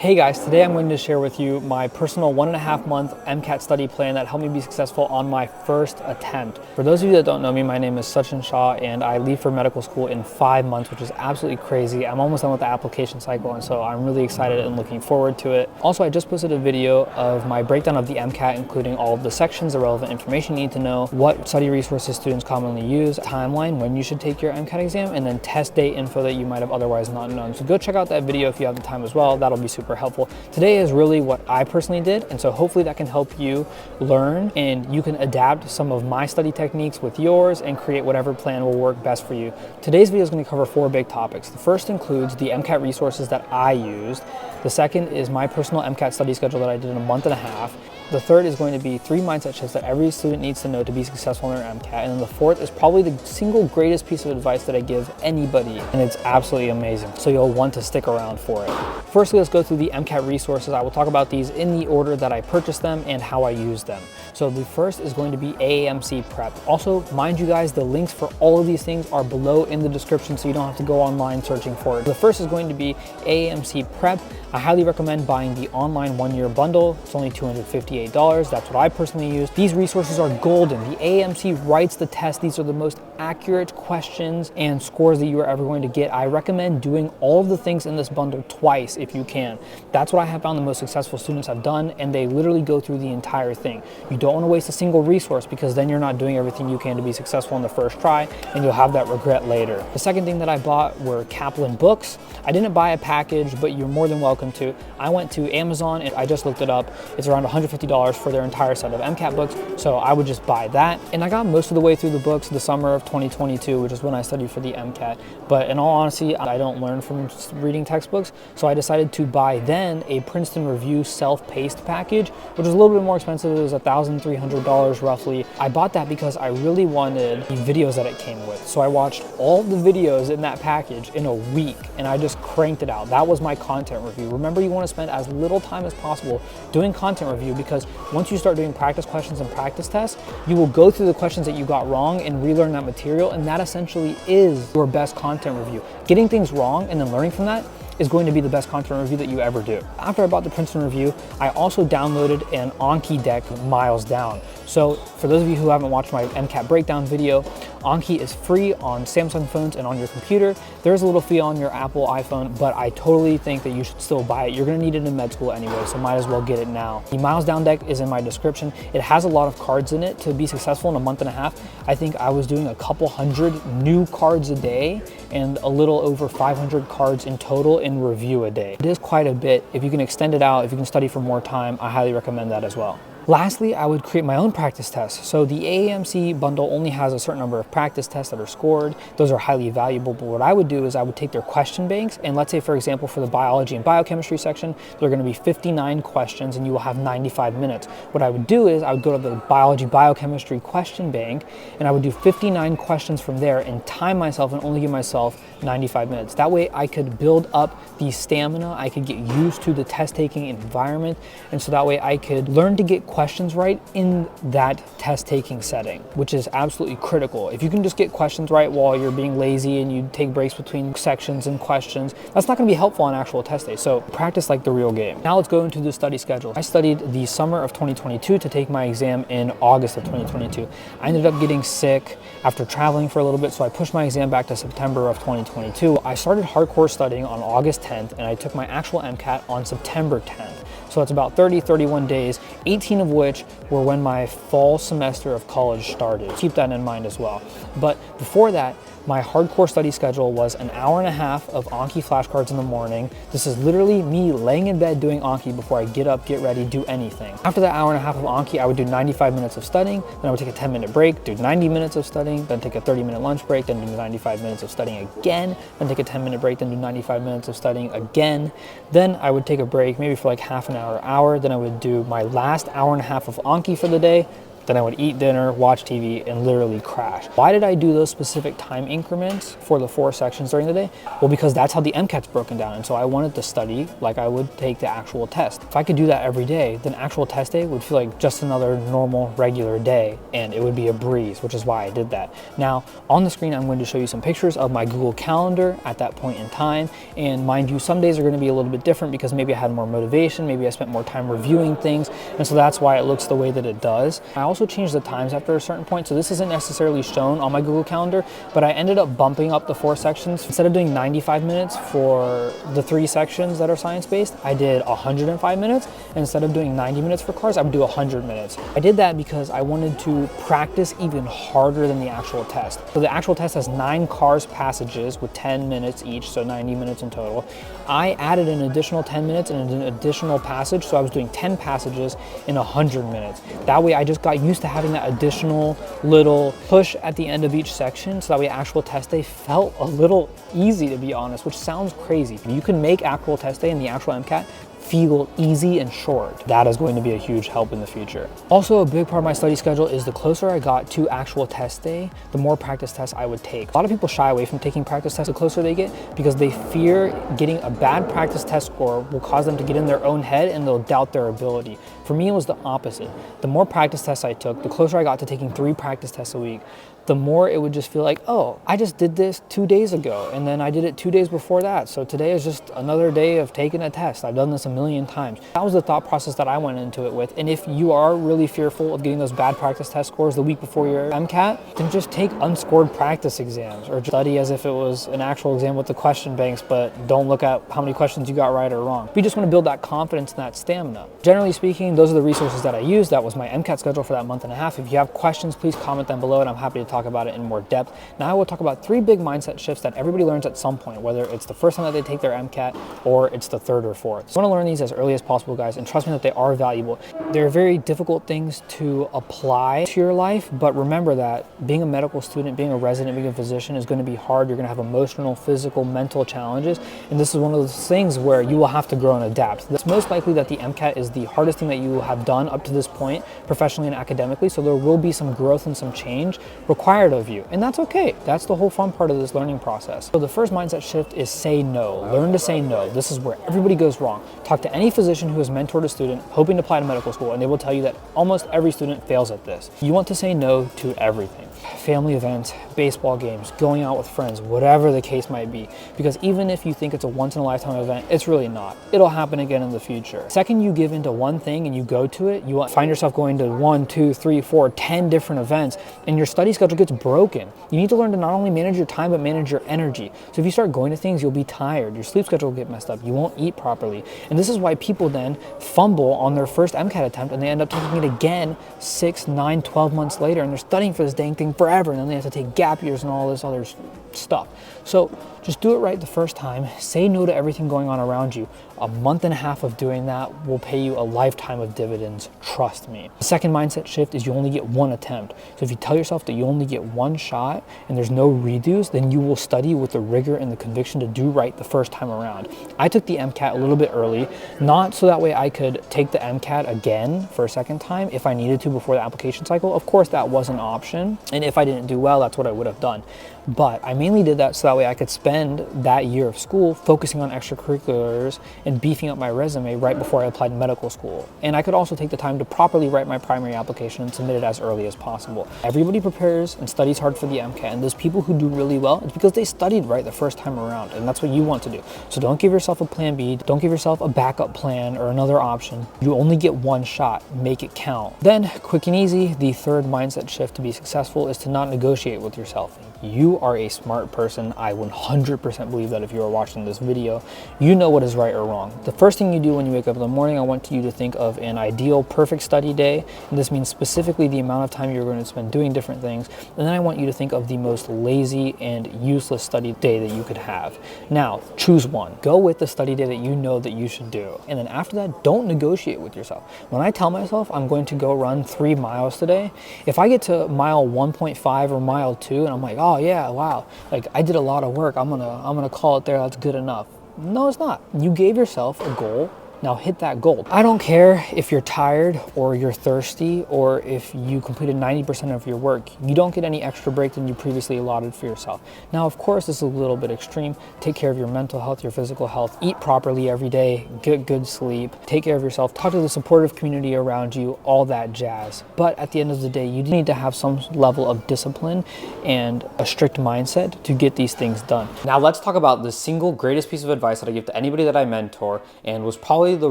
Hey guys, today I'm going to share with you my personal 1.5 month MCAT study plan that helped me be successful on my first attempt. For those of you that don't know me, my name is Sachin, Shah, and I leave for medical school in 5 months, which is absolutely crazy. I'm almost done with the application cycle, and so I'm really excited and looking forward to it. Also, I just posted a video of my breakdown of the MCAT, including all of the sections, the relevant information you need to know, what study resources students commonly use, timeline, when you should take your MCAT exam, and then test date info that you might have otherwise not known. So go check out that video if you have the time as well. That'll be super helpful. Today is really what I personally did, and so hopefully that can help you learn and you can adapt some of my study techniques with yours and create whatever plan will work best for you. Today's video is going to cover 4 big topics. The first includes the MCAT resources that I used. The second is my personal MCAT study schedule that I did in a month and a half. The third is going to be 3 mindset shifts that every student needs to know to be successful in their MCAT. And then the fourth is probably the single greatest piece of advice that I give anybody, and it's absolutely amazing. So you'll want to stick around for it. Firstly, let's go through the MCAT resources. I will talk about these in the order that I purchased them and how I use them. So the first is going to be AAMC Prep. Also, mind you guys, the links for all of these things are below in the description, so you don't have to go online searching for it. The first is going to be AAMC Prep. I highly recommend buying the online 1-year bundle. It's only $258. That's what I personally use. These resources are golden. The AAMC writes the test. These are the most accurate questions and scores that you are ever going to get. I recommend doing all of the things in this bundle twice if you can. That's what I have found the most successful students have done, and they literally go through the entire thing. You don't want to waste a single resource, because then you're not doing everything you can to be successful in the first try, and you'll have that regret later. The second thing that I bought were Kaplan books. I didn't buy a package, but you're more than welcome to. I went to Amazon and I just looked it up. It's around $150 for their entire set of MCAT books, so I would just buy that. And I got most of the way through the books the summer of 2022, which is when I studied for the MCAT. But in all honesty, I don't learn from reading textbooks, so I decided to buy then a Princeton Review self-paced package, which was a little bit more expensive. It was $1,300 roughly. I bought that because I really wanted the videos that it came with. So I watched all the videos in that package in a week, and I just cranked it out. That was my content review. Remember, you want to spend as little time as possible doing content review, because once you start doing practice questions and practice tests, you will go through the questions that you got wrong and relearn that material, and that essentially is your best content review. Getting things wrong and then learning from that is going to be the best content review that you ever do. After I bought the Princeton Review, I also downloaded an Anki deck miles down. So for those of you who haven't watched my MCAT breakdown video, Anki is free on Samsung phones and on your computer. There's a little fee on your Apple iPhone, but I totally think that you should still buy it. You're gonna need it in med school anyway, so might as well get it now. The Miles Down deck is in my description. It has a lot of cards in it. To be successful in a month and a half, I think I was doing a couple hundred new cards a day and a little over 500 cards in total in review a day. It is quite a bit. If you can extend it out, if you can study for more time, I highly recommend that as well. Lastly, I would create my own practice tests. So the AAMC bundle only has a certain number of practice tests that are scored. Those are highly valuable, but what I would do is I would take their question banks, and let's say, for example, for the biology and biochemistry section, there are going to be 59 questions and you will have 95 minutes. What I would do is I would go to the biology biochemistry question bank, and I would do 59 questions from there and time myself and only give myself 95 minutes. That way I could build up the stamina, I could get used to the test taking environment, and so that way I could learn to get questions right in that test taking setting, which is absolutely critical. If you can just get questions right while you're being lazy and you take breaks between sections and questions, that's not going to be helpful on actual test day. So practice like the real game. Now let's go into the study schedule. I studied the summer of 2022 to take my exam in August of 2022. I ended up getting sick after traveling for a little bit, so I pushed my exam back to September of 2022. I started hardcore studying on August 10th, and I took my actual MCAT on September 10th. So it's about 31 days, 18 of which were when my fall semester of college started. Keep that in mind as well. But before that, my hardcore study schedule was an hour and a half of Anki flashcards in the morning. This is literally me laying in bed doing Anki before I get up, get ready, do anything. After that hour and a half of Anki, I would do 95 minutes of studying, then I would take a 10-minute break, do 90 minutes of studying, then take a 30-minute lunch break, then do 95 minutes of studying again, then take a 10-minute break, then do 95 minutes of studying again. Then I would take a break, maybe for like half an hour, then I would do my last hour and a half of Anki for the day, Then I would eat dinner, watch TV, and literally crash. Why did I do those specific time increments for the 4 sections during the day? Well, because that's how the MCAT's broken down. And so I wanted to study like I would take the actual test. If I could do that every day, then actual test day would feel like just another normal, regular day, and it would be a breeze, which is why I did that. Now, on the screen, I'm going to show you some pictures of my Google Calendar at that point in time. And mind you, some days are going to be a little bit different because maybe I had more motivation, maybe I spent more time reviewing things, and so that's why it looks the way that it does. I also changed the times after a certain point, so this isn't necessarily shown on my Google Calendar, but I ended up bumping up the 4 sections. Instead of doing 95 minutes for the 3 sections that are science-based, I did 105 minutes. And instead of doing 90 minutes for cars, I would do 100 minutes. I did that because I wanted to practice even harder than the actual test. So the actual test has 9 cars passages with 10 minutes each, so 90 minutes in total. I added an additional 10 minutes and an additional passage, so I was doing 10 passages in 100 minutes. That way I just got used to having that additional little push at the end of each section, so that way actual test day felt a little easy, to be honest, which sounds crazy. You can make actual test day and the actual MCAT feel easy and short. That is going to be a huge help in the future. Also, a big part of my study schedule is the closer I got to actual test day, the more practice tests I would take. A lot of people shy away from taking practice tests the closer they get because they fear getting a bad practice test score will cause them to get in their own head and they'll doubt their ability. For me, it was the opposite. The more practice tests I took, the closer I got to taking 3 practice tests a week, the more it would just feel like, oh, I just did this 2 days ago, and then I did it 2 days before that. So today is just another day of taking a test. I've done this a million times. That was the thought process that I went into it with. And if you are really fearful of getting those bad practice test scores the week before your MCAT, then just take unscored practice exams or study as if it was an actual exam with the question banks, but don't look at how many questions you got right or wrong. We just want to build that confidence and that stamina. Generally speaking, those are the resources that I used. That was my MCAT schedule for that month and a half. If you have questions, please comment them below and I'm happy to talk about it in more depth. Now I will talk about 3 big mindset shifts that everybody learns at some point, whether it's the first time that they take their MCAT or it's the 3rd or 4th. So I want to learn these as early as possible, guys, and trust me that they are valuable. They're very difficult things to apply to your life, but remember that being a medical student, being a resident, being a physician is going to be hard. You're going to have emotional, physical, mental challenges, and this is one of those things where you will have to grow and adapt. It's most likely that the MCAT is the hardest thing that you will have done up to this point, professionally and academically, so there will be some growth and some change required of you, and that's okay. That's the whole fun part of this learning process. So the first mindset shift is say no. Learn to say no. This is where everybody goes wrong. Talk to any physician who has mentored a student hoping to apply to medical school, and they will tell you that almost every student fails at this. You want to say no to everything. Family events, baseball games, going out with friends, whatever the case might be, because even if you think it's a once-in-a-lifetime event, it's really not. It'll happen again in the future. Second you give into one thing and you go to it, you find yourself going to 1, 2, 3, 4, 10 different events, and your study schedule gets broken. You need to learn to not only manage your time, but manage your energy. So if you start going to things, you'll be tired. Your sleep schedule will get messed up. You won't eat properly. And this is why people then fumble on their first MCAT attempt and they end up taking it again 6, 9, 12 months later, and they're studying for this dang thing forever, and then they have to take gap years and all this other stuff. So just do it right the first time. Say no to everything going on around you. A month and a half of doing that will pay you a lifetime of dividends, trust me. The second mindset shift is you only get 1 attempt. So if you tell yourself that you only get 1 shot and there's no redos, then you will study with the rigor and the conviction to do right the first time around. I took the MCAT a little bit early, not so that way I could take the MCAT again for a second time if I needed to before the application cycle. Of course, that was an option. And if I didn't do well, that's what I would have done. But I mainly did that so that way I could spend that year of school focusing on extracurriculars and beefing up my resume right before I applied to medical school. And I could also take the time to properly write my primary application and submit it as early as possible. Everybody prepares and studies hard for the MCAT, and those people who do really well, it's because they studied right the first time around, and that's what you want to do. So don't give yourself a plan B, don't give yourself a backup plan or another option. You only get 1 shot, make it count. Then, quick and easy, the third mindset shift to be successful is to not negotiate with yourself. You are a smart person. I 100% believe that if you are watching this video, you know what is right or wrong. The first thing you do when you wake up in the morning, I want you to think of an ideal, perfect study day. And this means specifically the amount of time you're going to spend doing different things. And then I want you to think of the most lazy and useless study day that you could have. Now, choose one. Go with the study day that you know that you should do. And then after that, don't negotiate with yourself. When I tell myself I'm going to go run 3 miles today, if I get to mile 1.5 or mile 2 and I'm like, oh yeah, wow, like I did a lot of work, I'm gonna call it there, that's good enough. No, it's not. You gave yourself a goal Now hit that goal. I don't care if you're tired or you're thirsty or if you completed 90% of your work. You don't get any extra break than you previously allotted for yourself. Now, of course, this is a little bit extreme. Take care of your mental health, your physical health, eat properly every day, get good sleep, take care of yourself, talk to the supportive community around you, all that jazz. But at the end of the day, you need to have some level of discipline and a strict mindset to get these things done. Now let's talk about the single greatest piece of advice that I give to anybody that I mentor, and was probably the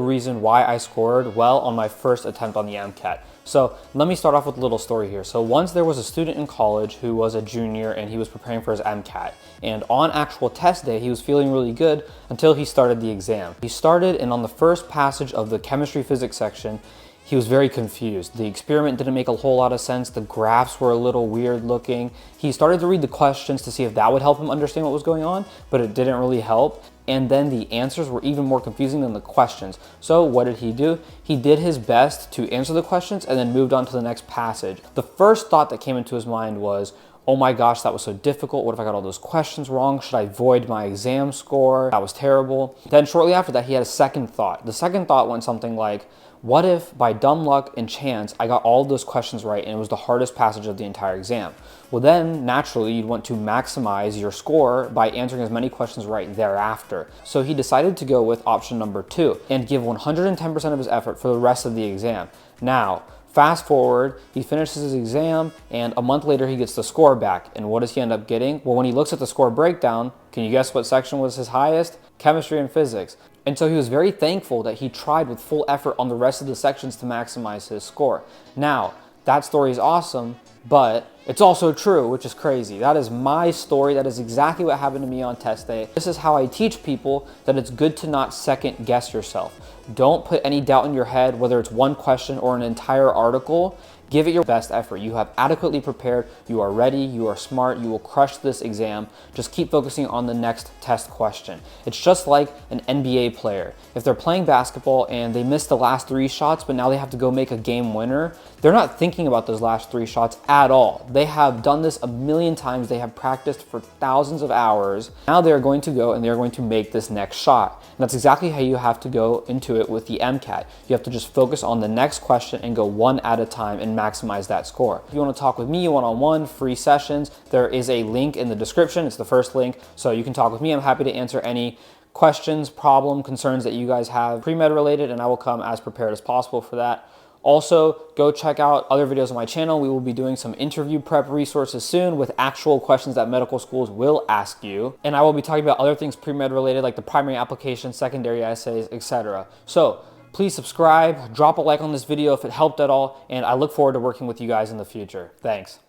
reason why I scored well on my first attempt on the MCAT. So let me start off with a little story here. So once there was a student in college who was a junior and he was preparing for his MCAT. And on actual test day, he was feeling really good until he started the exam. He started, and on the first passage of the chemistry physics section, he was very confused. The experiment didn't make a whole lot of sense. The graphs were a little weird looking. He started to read the questions to see if that would help him understand what was going on, but it didn't really help. And then the answers were even more confusing than the questions. So what did he do? He did his best to answer the questions and then moved on to the next passage. The first thought that came into his mind was, oh my gosh, that was so difficult. What if I got all those questions wrong? Should I void my exam score? That was terrible. Then shortly after that, he had a second thought. The second thought went something like, what if by dumb luck and chance, I got all of those questions right and it was the hardest passage of the entire exam? Well, then naturally you'd want to maximize your score by answering as many questions right thereafter. So he decided to go with option number 2 and give 110% of his effort for the rest of the exam. Now, fast forward, he finishes his exam and a month later he gets the score back. And what does he end up getting? Well, when he looks at the score breakdown, can you guess what section was his highest? Chemistry and physics. And so he was very thankful that he tried with full effort on the rest of the sections to maximize his score. Now, that story is awesome, but it's also true, which is crazy. That is my story. That is exactly what happened to me on test day. This is how I teach people that it's good to not second guess yourself. Don't put any doubt in your head, whether it's one question or an entire article. Give it your best effort. You have adequately prepared, you are ready, you are smart, you will crush this exam. Just keep focusing on the next test question. It's just like an NBA player. If they're playing basketball and they miss the last 3 shots, but now they have to go make a game winner, they're not thinking about those last 3 shots at all. They have done this a million times. They have practiced for thousands of hours. Now they're going to go and they're going to make this next shot. And that's exactly how you have to go into it with the MCAT. You have to just focus on the next question and go one at a time and maximize that score. If you want to talk with me one-on-one, free sessions, there is a link in the description. It's the first link, so you can talk with me. I'm happy to answer any questions, concerns that you guys have pre-med related, and I will come as prepared as possible for that. Also, go check out other videos on my channel. We will be doing some interview prep resources soon with actual questions that medical schools will ask you. And I will be talking about other things pre-med related, like the primary application, secondary essays, etc. So please subscribe, drop a like on this video if it helped at all, and I look forward to working with you guys in the future. Thanks.